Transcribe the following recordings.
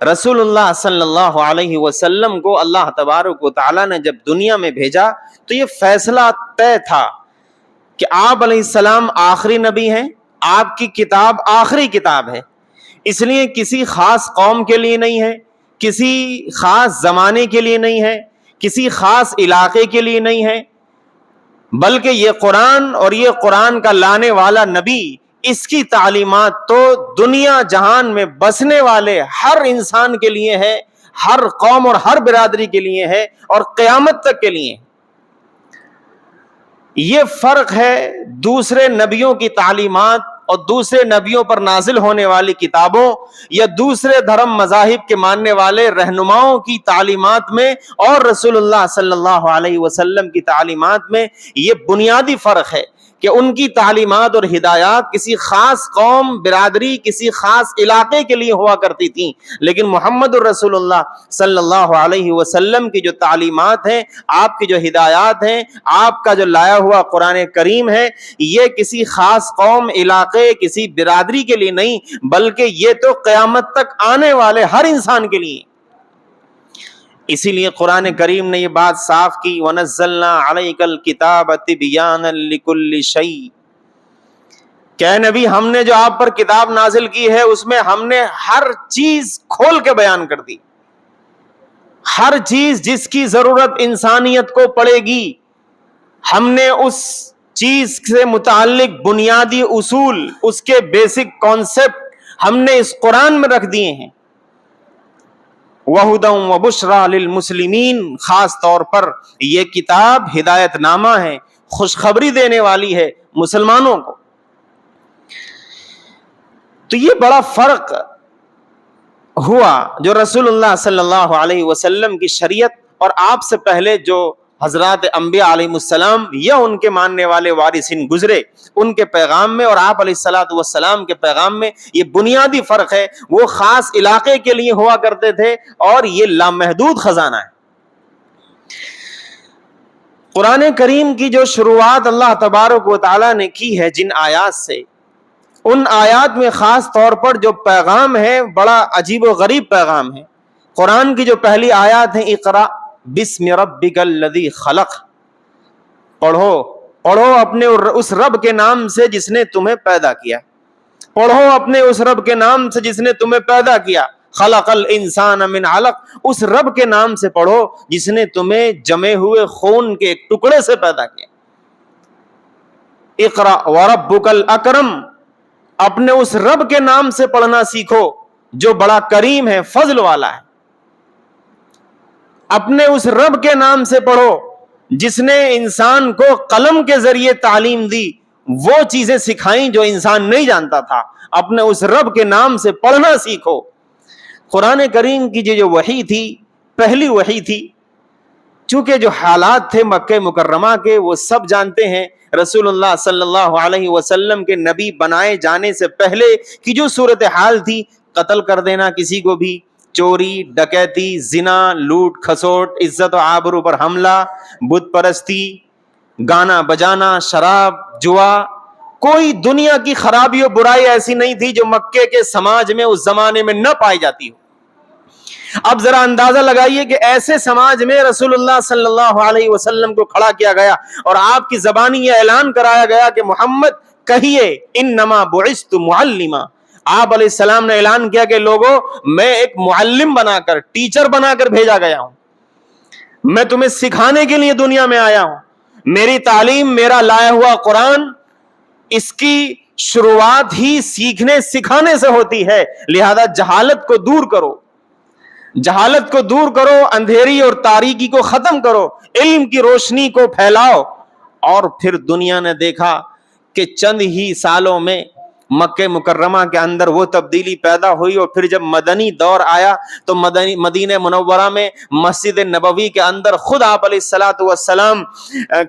رسول اللہ صلی اللہ علیہ وسلم کو اللہ تبارک و تعالیٰ نے جب دنیا میں بھیجا تو یہ فیصلہ طے تھا کہ آپ علیہ السلام آخری نبی ہیں، آپ کی کتاب آخری کتاب ہے، اس لیے کسی خاص قوم کے لیے نہیں ہے، کسی خاص زمانے کے لیے نہیں ہے، کسی خاص علاقے کے لیے نہیں ہے، بلکہ یہ قرآن اور یہ قرآن کا لانے والا نبی، اس کی تعلیمات تو دنیا جہان میں بسنے والے ہر انسان کے لیے ہے، ہر قوم اور ہر برادری کے لیے ہے اور قیامت تک کے لیے۔ یہ فرق ہے دوسرے نبیوں کی تعلیمات اور دوسرے نبیوں پر نازل ہونے والی کتابوں یا دوسرے دھرم مذاہب کے ماننے والے رہنماؤں کی تعلیمات میں اور رسول اللہ صلی اللہ علیہ وسلم کی تعلیمات میں۔ یہ بنیادی فرق ہے کہ ان کی تعلیمات اور ہدایات کسی خاص قوم، برادری، کسی خاص علاقے کے لیے ہوا کرتی تھیں، لیکن محمد الرسول اللہ صلی اللہ علیہ وسلم کی جو تعلیمات ہیں، آپ کی جو ہدایات ہیں، آپ کا جو لایا ہوا قرآن کریم ہے، یہ کسی خاص قوم، علاقے، کسی برادری کے لیے نہیں، بلکہ یہ تو قیامت تک آنے والے ہر انسان کے لیے۔ اسی لیے قرآن کریم نے یہ بات صاف کی، وَنَزَّلْنَا عَلَيْكَ الْكِتَابَ تِبْيَانًا لِكُلِّ شَيْءٍ، کہ اے نبی ہم نے جو آپ پر کتاب نازل کی ہے اس میں ہم نے ہر چیز کھول کے بیان کر دی، ہر چیز جس کی ضرورت انسانیت کو پڑے گی ہم نے اس چیز سے متعلق بنیادی اصول، اس کے بیسک کانسیپٹ ہم نے اس قرآن میں رکھ دیے ہیں۔ وَهُدًى وَبُشْرَى لِلْمُسْلِمِينَ، خاص طور پر یہ کتاب ہدایت نامہ ہے، خوشخبری دینے والی ہے مسلمانوں کو۔ تو یہ بڑا فرق ہوا جو رسول اللہ صلی اللہ علیہ وسلم کی شریعت اور آپ سے پہلے جو حضرات انبیاء علیہ السلام یا ان کے ماننے والے وارثین گزرے ان کے پیغام میں اور آپ علیہ الصلوۃ والسلام کے پیغام میں یہ بنیادی فرق ہے۔ وہ خاص علاقے کے لیے ہوا کرتے تھے اور یہ لامحدود خزانہ ہے۔ قرآن کریم کی جو شروعات اللہ تبارک و تعالیٰ نے کی ہے جن آیات سے، ان آیات میں خاص طور پر جو پیغام ہے بڑا عجیب و غریب پیغام ہے۔ قرآن کی جو پہلی آیات ہیں، اقرأ بسم ربک الذی خلق، پڑھو اپنے اس رب کے نام سے جس نے تمہیں پیدا کیا، پڑھو اپنے اس رب کے نام سے جس نے تمہیں پیدا کیا، خلق الانسان من علق، اس رب کے نام سے پڑھو جس نے تمہیں جمے ہوئے خون کے ایک ٹکڑے سے پیدا کیا۔ اقرأ وربک الاکرم، اپنے اس رب کے نام سے پڑھنا سیکھو جو بڑا کریم ہے، فضل والا ہے۔ اپنے اس رب کے نام سے پڑھو جس نے انسان کو قلم کے ذریعے تعلیم دی، وہ چیزیں سکھائیں جو انسان نہیں جانتا تھا۔ اپنے اس رب کے نام سے پڑھنا سیکھو۔ قرآن کریم کی جو وحی تھی، پہلی وحی تھی، چونکہ جو حالات تھے مکہ مکرمہ کے وہ سب جانتے ہیں۔ رسول اللہ صلی اللہ علیہ وسلم کے نبی بنائے جانے سے پہلے کی جو صورتحال تھی، قتل کر دینا کسی کو بھی، چوری، ڈکیتی، زنا، لوٹ کھسوٹ، عزت و آبرو پر حملہ، بت پرستی، گانا بجانا، شراب، جوا، کوئی دنیا کی خرابی و برائی ایسی نہیں تھی جو مکے کے سماج میں اس زمانے میں نہ پائی جاتی ہو۔ اب ذرا اندازہ لگائیے کہ ایسے سماج میں رسول اللہ صلی اللہ علیہ وسلم کو کھڑا کیا گیا اور آپ کی زبانی یہ اعلان کرایا گیا کہ محمد کہیے انما بعثت معلما، آپ علیہ السلام نے اعلان کیا کہ لوگوں میں ایک معلم بنا کر، ٹیچر بنا کر بھیجا گیا ہوں، میں تمہیں سکھانے کے لیے دنیا میں آیا ہوں۔ میری تعلیم، میرا لایا ہوا قرآن، اس کی شروعات ہی سیکھنے سکھانے سے ہوتی ہے، لہذا جہالت کو دور کرو، جہالت کو دور کرو، اندھیری اور تاریکی کو ختم کرو، علم کی روشنی کو پھیلاؤ۔ اور پھر دنیا نے دیکھا کہ چند ہی سالوں میں مکہ مکرمہ کے اندر وہ تبدیلی پیدا ہوئی، اور پھر جب مدنی دور آیا تو مدینہ منورہ میں مسجد نبوی کے اندر خود آپ علیہ الصلوۃ والسلام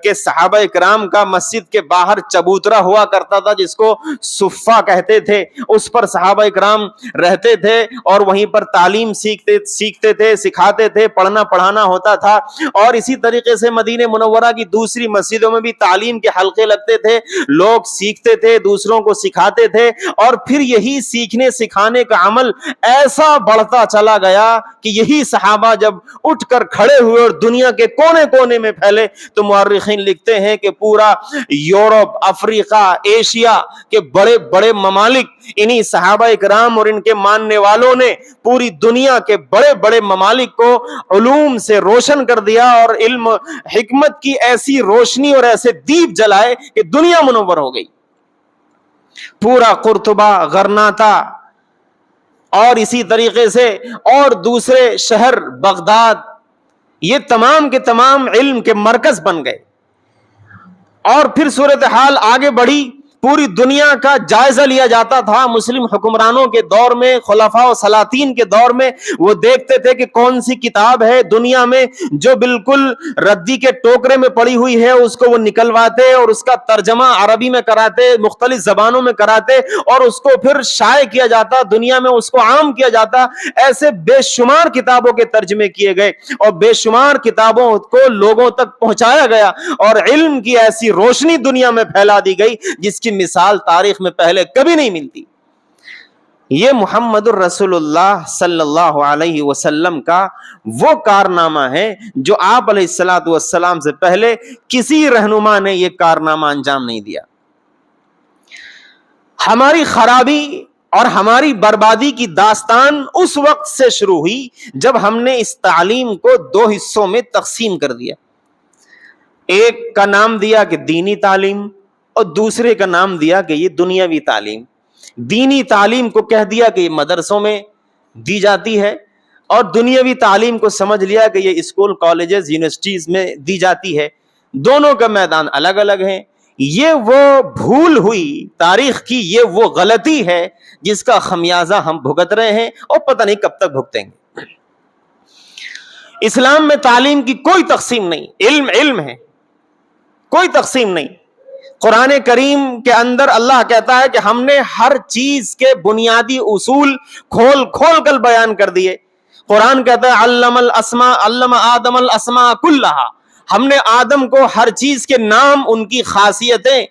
کے صحابہ کرام کا مسجد کے باہر چبوترا ہوا کرتا تھا جس کو صفہ کہتے تھے، اس پر صحابہ کرام رہتے تھے اور وہیں پر تعلیم سیکھتے تھے، سکھاتے تھے، پڑھنا پڑھانا ہوتا تھا۔ اور اسی طریقے سے مدینہ منورہ کی دوسری مسجدوں میں بھی تعلیم کے حلقے لگتے تھے، لوگ سیکھتے تھے، دوسروں کو سکھاتے تھے, اور پھر یہی سیکھنے سکھانے کا عمل ایسا بڑھتا چلا گیا کہ یہی صحابہ جب اٹھ کر کھڑے ہوئے اور دنیا کے کونے کونے میں پھیلے, تو مورخین لکھتے ہیں کہ پورا یورپ, افریقہ, ایشیا کے بڑے بڑے ممالک انہی صحابہ اکرام اور ان کے ماننے والوں نے پوری دنیا کے بڑے بڑے ممالک کو علوم سے روشن کر دیا, اور علم حکمت کی ایسی روشنی اور ایسے دیپ جلائے کہ دنیا منور ہو گئی. پورا قرطبہ, غرناطہ اور اسی طریقے سے اور دوسرے شہر بغداد, یہ تمام کے تمام علم کے مرکز بن گئے. اور پھر صورتحال آگے بڑھی, پوری دنیا کا جائزہ لیا جاتا تھا. مسلم حکمرانوں کے دور میں, خلفاء و سلاطین کے دور میں, وہ دیکھتے تھے کہ کون سی کتاب ہے دنیا میں جو بالکل ردی کے ٹوکرے میں پڑی ہوئی ہے, اس کو وہ نکلواتے اور اس کا ترجمہ عربی میں کراتے, مختلف زبانوں میں کراتے, اور اس کو پھر شائع کیا جاتا, دنیا میں اس کو عام کیا جاتا. ایسے بے شمار کتابوں کے ترجمے کیے گئے اور بے شمار کتابوں کو لوگوں تک پہنچایا گیا, اور علم کی ایسی روشنی دنیا میں پھیلا دی گئی جس کی مثال تاریخ میں پہلے کبھی نہیں ملتی. یہ محمد الرسول اللہ صلی اللہ علیہ وسلم کا وہ کارنامہ ہے جو آپ علیہ الصلوۃ والسلام سے پہلے کسی رہنما نے یہ کارنامہ انجام نہیں دیا. ہماری خرابی اور ہماری بربادی کی داستان اس وقت سے شروع ہوئی جب ہم نے اس تعلیم کو دو حصوں میں تقسیم کر دیا. ایک کا نام دیا کہ دینی تعلیم, اور دوسرے کا نام دیا کہ یہ دنیاوی تعلیم. دینی تعلیم کو کہہ دیا کہ یہ مدرسوں میں دی جاتی ہے, اور دنیاوی تعلیم کو سمجھ لیا کہ یہ اسکول, کالجز, یونیورسٹیز میں دی جاتی ہے. دونوں کا میدان الگ الگ ہے. یہ وہ بھول ہوئی تاریخ کی, یہ وہ غلطی ہے جس کا خمیازہ ہم بھگت رہے ہیں اور پتہ نہیں کب تک بھگتیں گے. اسلام میں تعلیم کی کوئی تقسیم نہیں, علم علم ہے, کوئی تقسیم نہیں. قرآن کریم کے اندر اللہ کہتا ہے کہ ہم نے ہر چیز کے بنیادی اصول کھول کھول کر بیان کر دیے. قرآن کہتا ہے علم آدم الاسماء کلہا, ہم نے آدم کو ہر چیز کے نام, ان کی خاصیتیں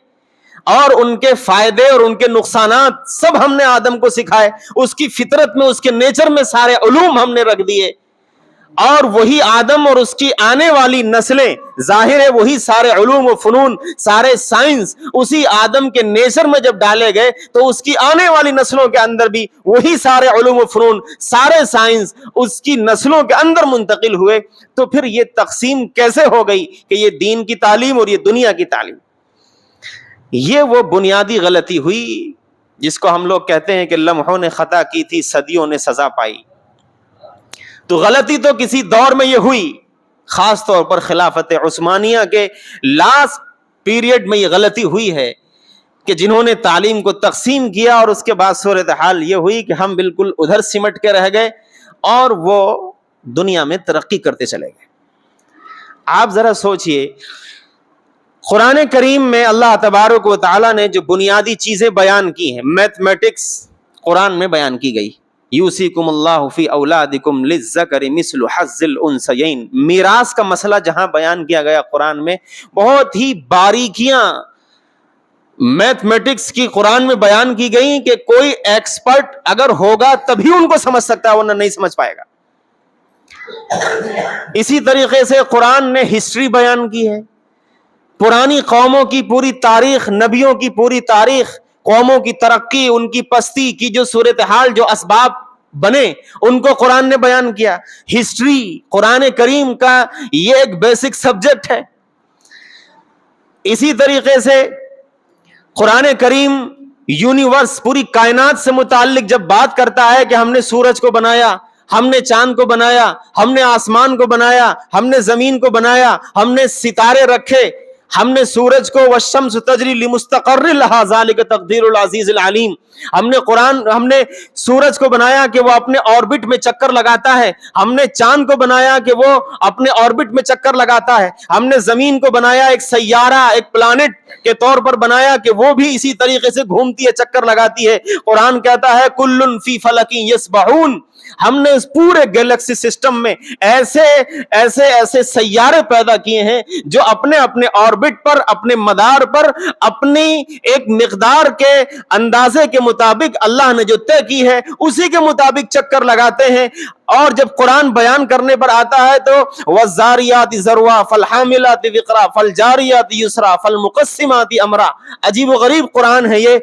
اور ان کے فائدے اور ان کے نقصانات سب ہم نے آدم کو سکھائے. اس کی فطرت میں, اس کے نیچر میں سارے علوم ہم نے رکھ دیے, اور وہی آدم اور اس کی آنے والی نسلیں, ظاہر ہے وہی سارے علوم و فنون, سارے سائنس اسی آدم کے نیچر میں جب ڈالے گئے تو اس کی آنے والی نسلوں کے اندر بھی وہی سارے علوم و فنون, سارے سائنس اس کی نسلوں کے اندر منتقل ہوئے. تو پھر یہ تقسیم کیسے ہو گئی کہ یہ دین کی تعلیم اور یہ دنیا کی تعلیم؟ یہ وہ بنیادی غلطی ہوئی جس کو ہم لوگ کہتے ہیں کہ لمحوں نے خطا کی تھی, صدیوں نے سزا پائی. تو غلطی تو کسی دور میں یہ ہوئی, خاص طور پر خلافت عثمانیہ کے لاسٹ پیریڈ میں یہ غلطی ہوئی ہے کہ جنہوں نے تعلیم کو تقسیم کیا, اور اس کے بعد صورتحال یہ ہوئی کہ ہم بالکل ادھر سمٹ کے رہ گئے اور وہ دنیا میں ترقی کرتے چلے گئے. آپ ذرا سوچئے, قرآن کریم میں اللہ تبارک و تعالیٰ نے جو بنیادی چیزیں بیان کی ہیں, میتھمیٹکس قرآن میں بیان کی گئی, یوصیکم اللہ فی اولادکم للذکر مثل حظ الانثیین. میراث کا مسئلہ جہاں بیان کیا گیا قرآن میں, بہت ہی باریکیاں میتھمیٹکس کی قرآن میں بیان کی گئی کہ کوئی ایکسپرٹ اگر ہوگا تبھی ان کو سمجھ سکتا ہے, ورنہ نہیں سمجھ پائے گا. اسی طریقے سے قرآن نے ہسٹری بیان کی ہے, پرانی قوموں کی پوری تاریخ, نبیوں کی پوری تاریخ, قوموں کی ترقی, ان کی پستی کی جو صورتحال, جو اسباب بنے, ان کو قرآن نے بیان کیا. ہسٹری قرآن کریم کا یہ ایک بیسک سبجیکٹ ہے. اسی طریقے سے قرآن کریم یونیورس, پوری کائنات سے متعلق جب بات کرتا ہے کہ ہم نے سورج کو بنایا, ہم نے چاند کو بنایا, ہم نے آسمان کو بنایا, ہم نے زمین کو بنایا, ہم نے ستارے رکھے, ہم نے سورج کو والشمس تجری لمستقر لہا ذالک تقدیر العزیز العلیم, ہم نے سورج کو بنایا کہ وہ اپنے آربٹ میں چکر لگاتا ہے, ہم نے چاند کو بنایا کہ وہ اپنے آربٹ میں چکر لگاتا ہے, ہم نے زمین کو بنایا ایک سیارہ, ایک پلانٹ کے طور پر بنایا کہ وہ بھی اسی طریقے سے گھومتی ہے, چکر لگاتی ہے. قرآن کہتا ہے کل فی فلک یسبحون, ہم نے اس پورے گیلیکسی سسٹم میں ایسے ایسے ایسے سیارے پیدا کیے ہیں جو اپنے اپنے آربٹ پر، اپنے مدار پر، اپنی ایک مقدار کے اندازے کے مطابق اللہ نے جو طے کی ہے اسی کے مطابق چکر لگاتے ہیں. اور جب قرآن بیان کرنے پر آتا ہے تو وَالزَّارِيَاتِ ذَرْوًا فَالْحَامِلَاتِ وِقْرًا فَالْجَارِيَاتِ يُسْرًا فَالْمُقَسِّمَاتِ أَمْرًا. عجیب و غریب قرآن ہے یہ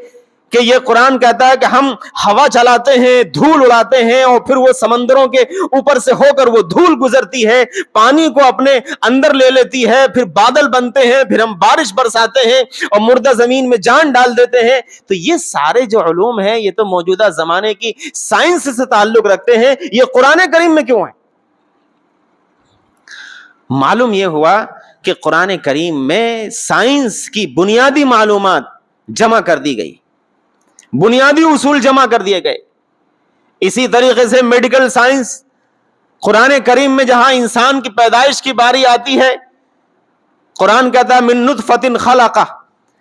کہ یہ قرآن کہتا ہے کہ ہم ہوا چلاتے ہیں، دھول اڑاتے ہیں، اور پھر وہ سمندروں کے اوپر سے ہو کر وہ دھول گزرتی ہے، پانی کو اپنے اندر لے لیتی ہے، پھر بادل بنتے ہیں، پھر ہم بارش برساتے ہیں اور مردہ زمین میں جان ڈال دیتے ہیں. تو یہ سارے جو علوم ہیں یہ تو موجودہ زمانے کی سائنس سے تعلق رکھتے ہیں. یہ قرآن کریم میں کیوں ہے؟ معلوم یہ ہوا کہ قرآن کریم میں سائنس کی بنیادی معلومات جمع کر دی گئی، بنیادی اصول جمع کر دیے گئے. اسی طریقے سے میڈیکل سائنس، قرآن کریم میں جہاں انسان کی پیدائش کی باری آتی ہے، قرآن کہتا ہے من نطفۃ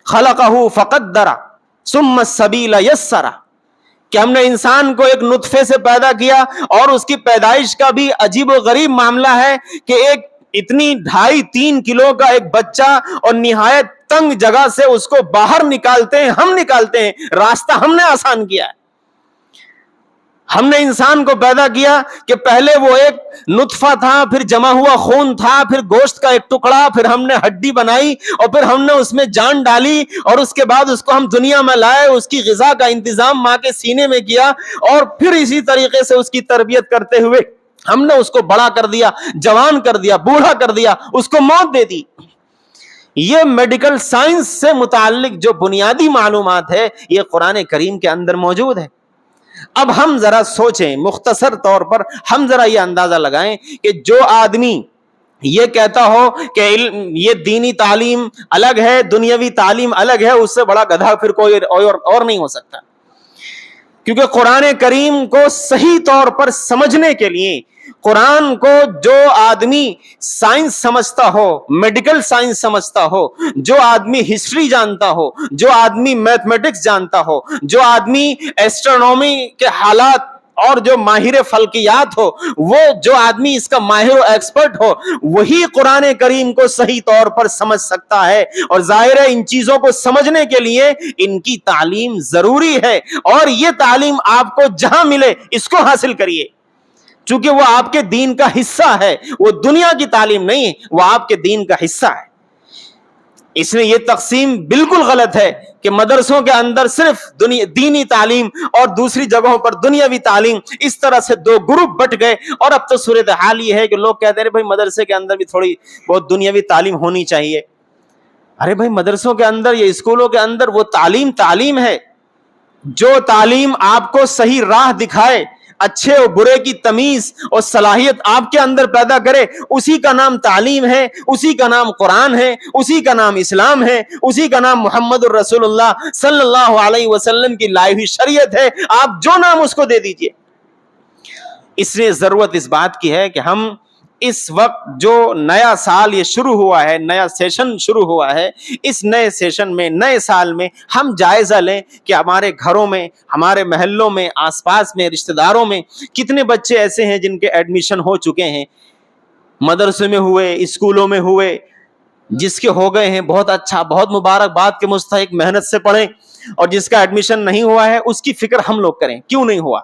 خلقہ فقدرہ ثم السبیل یسرہ، کہ ہم نے انسان کو ایک نطفے سے پیدا کیا. اور اس کی پیدائش کا بھی عجیب و غریب معاملہ ہے کہ ایک اتنی 2.5-3 کلو کا ایک بچہ اور نہایت تنگ جگہ سے اس کو باہر نکالتے ہیں، ہم نکالتے ہیں، راستہ ہم نے آسان کیا ہے. ہم نے انسان کو پیدا کیا کہ پہلے وہ ایک نطفہ تھا، پھر جمع ہوا خون تھا، پھر گوشت کا ایک ٹکڑا، پھر ہم نے ہڈی بنائی اور پھر ہم نے اس میں جان ڈالی اور اس کے بعد اس کو ہم دنیا میں لائے، اس کی غذا کا انتظام ماں کے سینے میں کیا اور پھر اسی طریقے سے اس کی تربیت کرتے ہوئے ہم نے اس کو بڑا کر دیا، جوان کر دیا، بوڑھا کر دیا، اس کو موت دے دی. یہ میڈیکل سائنس سے متعلق جو بنیادی معلومات ہے یہ قرآن کریم کے اندر موجود ہے. اب ہم ذرا سوچیں، مختصر طور پر ہم ذرا یہ اندازہ لگائیں کہ جو آدمی یہ کہتا ہو کہ یہ دینی تعلیم الگ ہے، دنیاوی تعلیم الگ ہے، اس سے بڑا گدھا پھر کوئی اور نہیں ہو سکتا. کیونکہ قرآن کریم کو صحیح طور پر سمجھنے کے لیے، قرآن کو جو آدمی سائنس سمجھتا ہو، میڈیکل سائنس سمجھتا ہو، جو آدمی ہسٹری جانتا ہو، جو آدمی میتھمیٹکس جانتا ہو، جو آدمی ایسٹرونومی کے حالات اور جو ماہر فلکیات ہو، وہ جو آدمی اس کا ماہر و ایکسپرٹ ہو، وہی قرآن کریم کو صحیح طور پر سمجھ سکتا ہے. اور ظاہر ہے ان چیزوں کو سمجھنے کے لیے ان کی تعلیم ضروری ہے، اور یہ تعلیم آپ کو جہاں ملے اس کو حاصل کریے، چونکہ وہ آپ کے دین کا حصہ ہے. وہ دنیا کی تعلیم نہیں ہے، وہ آپ کے دین کا حصہ ہے. اس میں یہ تقسیم بالکل غلط ہے کہ مدرسوں کے اندر صرف دینی تعلیم اور دوسری جگہوں پر دنیاوی تعلیم، اس طرح سے دو گروپ بٹ گئے. اور اب تو صورتحال یہ ہے کہ لوگ کہتے ہیں بھائی مدرسے کے اندر بھی تھوڑی بہت دنیاوی تعلیم ہونی چاہیے. ارے بھائی مدرسوں کے اندر یا اسکولوں کے اندر وہ تعلیم ہے جو تعلیم آپ کو صحیح راہ دکھائے، اچھے اور برے کی تمیز اور صلاحیت آپ کے اندر پیدا کرے، اسی کا نام تعلیم ہے، اسی کا نام قرآن ہے، اسی کا نام اسلام ہے، اسی کا نام محمد الرسول اللہ صلی اللہ علیہ وسلم کی لائی ہوئی شریعت ہے. آپ جو نام اس کو دے دیجئے. اس لیے ضرورت اس بات کی ہے کہ ہم اس وقت جو نیا سال یہ شروع ہوا ہے، نیا سیشن شروع ہوا ہے، اس نئے سیشن میں، نئے سال میں ہم جائزہ لیں کہ ہمارے گھروں میں، ہمارے محلوں میں، آس پاس میں، رشتہ داروں میں کتنے بچے ایسے ہیں جن کے ایڈمیشن ہو چکے ہیں، مدرسے میں ہوئے، اسکولوں میں ہوئے. جس کے ہو گئے ہیں بہت اچھا، بہت مبارکباد کے مستحق، محنت سے پڑھیں. اور جس کا ایڈمیشن نہیں ہوا ہے اس کی فکر ہم لوگ کریں، کیوں نہیں ہوا.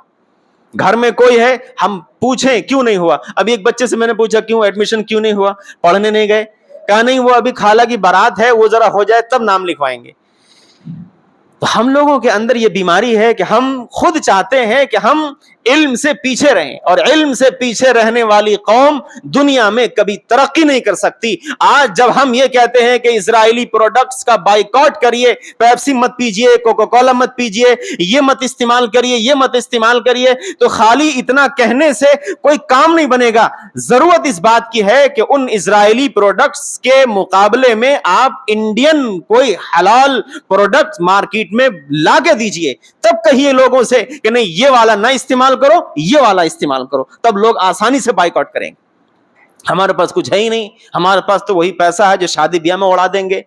گھر میں کوئی ہے ہم پوچھیں کیوں نہیں ہوا. ابھی ایک بچے سے میں نے پوچھا کیوں ایڈمیشن کیوں نہیں ہوا، پڑھنے نہیں گئے. کہا نہیں وہ ابھی خالہ کی بارات ہے، وہ ذرا ہو جائے تب نام لکھوائیں گے. تو ہم لوگوں کے اندر یہ بیماری ہے کہ ہم خود چاہتے ہیں کہ ہم علم سے پیچھے رہیں، اور علم سے پیچھے رہنے والی قوم دنیا میں کبھی ترقی نہیں کر سکتی. آج جب ہم یہ کہتے ہیں کہ اسرائیلی پروڈکٹس کا بائیکاٹ کریے، پیپسی مت پیجئے، کوکا کولا مت پیجئے، یہ مت استعمال کریے، یہ مت استعمال کریے، تو خالی اتنا کہنے سے کوئی کام نہیں بنے گا. ضرورت اس بات کی ہے کہ ان اسرائیلی پروڈکٹس کے مقابلے میں آپ انڈین کوئی حلال پروڈکٹ مارکیٹ میں لا کے دیجئے. تب کہیے لوگوں سے کہ نہیں یہ والا نہ استعمال کرو، یہ والا استعمال کرو، تب لوگ آسانی سے بائیکاٹ کریں گے. ہمارے پاس کچھ ہے ہی نہیں، ہمارے پاس تو وہی پیسہ ہے جو شادی بیاہ میں اڑا دیں گے.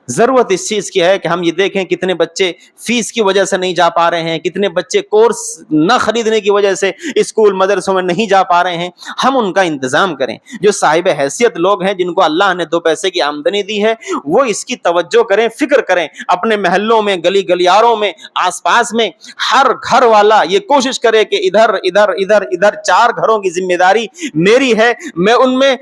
ضرورت اس چیز کی ہے کہ ہم یہ دیکھیں کتنے بچے فیس کی وجہ سے نہیں جا پا رہے ہیں, کتنے بچے کورس نہ خریدنے کی وجہ سے اسکول مدرسوں میں نہیں جا پا رہے ہیں. ہم ان کا انتظام کریں. جو صاحب حیثیت لوگ ہیں, جن کو اللہ نے 2 پیسے کی آمدنی دی ہے, وہ اس کی توجہ کریں, فکر کریں. اپنے محلوں میں, گلی گلیاروں میں, آس پاس میں ہر گھر والا یہ کوشش کرے کہ ادھر ادھر ادھر ادھر 4 گھروں کی ذمہ داری میری ہے. میں ان میں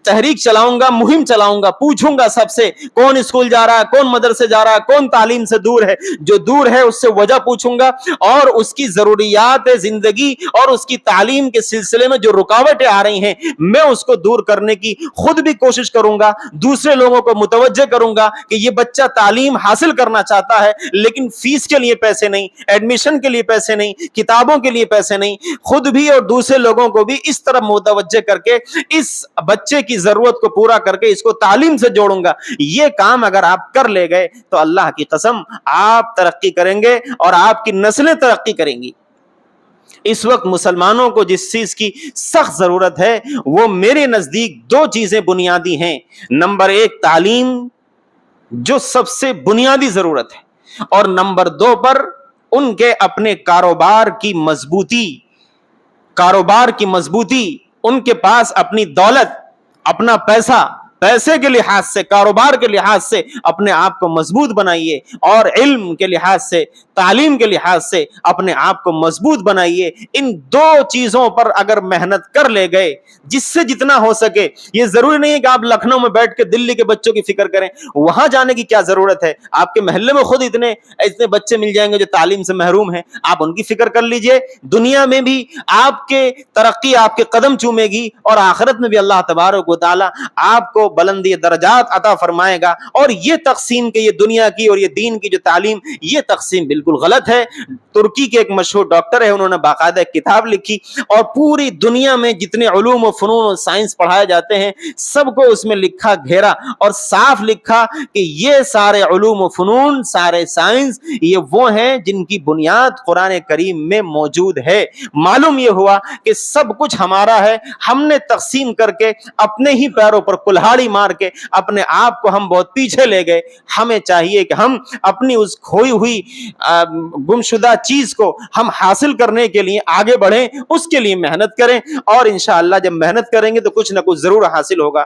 تحریک چلاؤں گا, مہم چلاؤں گا, پوچھوں گا سب سے کون اسکول جا رہا ہے, کون مدرسے جا رہا ہے, کون تعلیم سے دور ہے. جو دور ہے اس سے وجہ پوچھوں گا, اور اس کی ضروریات زندگی اور اس کی تعلیم کے سلسلے میں جو رکاوٹیں آ رہی ہیں, میں اس کو دور کرنے کی خود بھی کوشش کروں گا. دوسرے لوگوں کو متوجہ کروں گا کہ یہ بچہ تعلیم حاصل کرنا چاہتا ہے, لیکن فیس کے لیے پیسے نہیں, ایڈمیشن کے لیے پیسے نہیں, کتابوں کے لیے پیسے نہیں. خود بھی اور دوسرے لوگوں کو بھی اس طرح متوجہ کر کے اس بچے کی ضرورت کو پورا کر کے اس کو تعلیم سے جوڑوں گا. یہ کام اگر آپ کر لے گئے تو اللہ کی قسم آپ ترقی کریں گے اور آپ کی نسلیں ترقی کریں گی. اس وقت مسلمانوں کو جس چیز کی سخت ضرورت ہے وہ میرے نزدیک 2 چیزیں بنیادی ہیں. نمبر 1 تعلیم, جو سب سے بنیادی ضرورت ہے, اور نمبر 2 پر ان کے اپنے کاروبار کی مضبوطی, ان کے پاس اپنی دولت, اپنا پیسے کے لحاظ سے, کاروبار کے لحاظ سے اپنے آپ کو مضبوط بنائیے, اور علم کے لحاظ سے, تعلیم کے لحاظ سے اپنے آپ کو مضبوط بنائیے. ان 2 چیزوں پر اگر محنت کر لے گئے, جس سے جتنا ہو سکے. یہ ضروری نہیں ہے کہ آپ لکھنؤ میں بیٹھ کے دلی کے بچوں کی فکر کریں, وہاں جانے کی کیا ضرورت ہے. آپ کے محلے میں خود اتنے بچے مل جائیں گے جو تعلیم سے محروم ہیں, آپ ان کی فکر کر لیجئے. دنیا میں بھی آپ کے ترقی آپ کے قدم چومے گی, اور آخرت میں بھی اللہ تبارک و تعالی آپ کو بلندی درجات عطا فرمائے گا. اور یہ تقسیم کہ یہ دنیا کی اور یہ دین کی جو تعلیم, یہ تقسیم بالکل غلط ہے. ترکی کے ایک مشہور ڈاکٹر ہے, انہوں نے باقاعدہ ایک کتاب لکھی, اور پوری دنیا میں جتنے علوم و فنون و سائنس پڑھائے جاتے ہیں سب کو اس میں لکھا, گھیرا اور صاف لکھا کہ یہ سارے علوم و فنون, سارے سائنس, یہ وہ ہیں جن کی بنیاد قرآن کریم میں موجود ہے. معلوم یہ ہوا کہ سب کچھ ہمارا ہے, ہم نے تقسیم کر کے اپنے ہی پیروں پر کلہاڑی مار کے اپنے آپ کو ہم بہت پیچھے لے گئے. ہمیں چاہیے کہ ہم اپنی اس کھوئی ہوئی گمشدہ چیز کو ہم حاصل کرنے کے لیے آگے بڑھیں, اس کے لیے محنت کریں, اور انشاءاللہ جب محنت کریں گے تو کچھ نہ کچھ ضرور حاصل ہوگا.